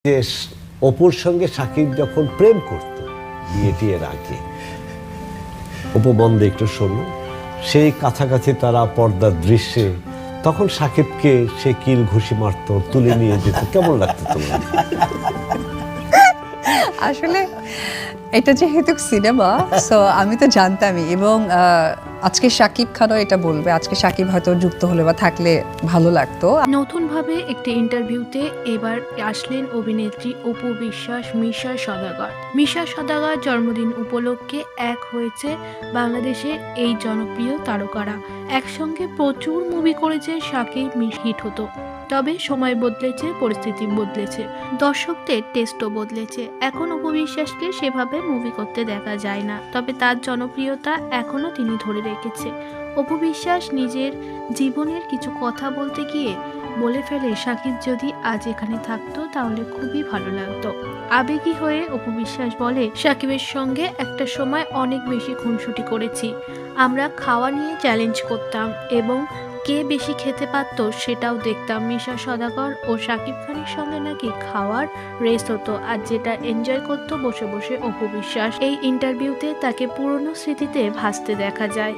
যে অপুর সঙ্গে সাকিব যখন প্রেম করত বিয়েটির আগে, অপু মন দিয়ে একটু শোনো, সেই কাছাকাছি তারা পর্দার দৃশ্যে তখন সাকিবকে সে কিল ঘুষি মারতো, তুলে নিয়ে যেত, কেমন লাগতো তোমার? আসলে এটা যেহেতু সিনেমা, সো আমি তো জানতামই, এবং আজকে শাকিব খানও এটা বলবে, আজকে শাকিব হয়তো যুক্ত হলে বা থাকলে ভালো লাগতো। নতুনভাবে একটি ইন্টারভিউতে এবার আসলেন অভিনেত্রী অপু বিশ্বাস মিশা সওদাগর। মিশা সওদাগর জন্মদিন উপলক্ষে এক হয়েছে বাংলাদেশে এই জনপ্রিয় তারকারা। একসঙ্গে প্রচুর মুভি করেছে শাকিব, হিট হতো। তবে সময় বদলেছে, পরিস্থিতি বদলেছে, দর্শকদের টেস্টও বদলেছে। এখন অপু বিশ্বাসকে সেভাবে মুভি করতে দেখা যায় না, তবে তার জনপ্রিয়তা এখনও তিনি ধরে রেখেছে। অপু বিশ্বাস নিজের জীবনের কিছু কথা বলতে গিয়ে বলে ফেলে, সাকিব যদি আজ এখানে থাকতো তাহলে খুবই ভালো লাগতো। আবেগী হয়ে অপু বিশ্বাস বলে, সাকিবের সঙ্গে একটা সময় অনেক বেশি খুনসুটি করেছি। আমরা খাওয়া নিয়ে চ্যালেঞ্জ করতাম এবং কে বেশি খেতে পারতো সেটাও দেখতাম। মিশা সওদাগর ও শাকিব খানের সঙ্গে নাকি খাওয়ার রেস হতো, আর যেটা এনজয় করতো বসে বসে অপু বিশ্বাস। এই ইন্টারভিউতে তাকে পুরনো স্মৃতিতে ভাসতে দেখা যায়।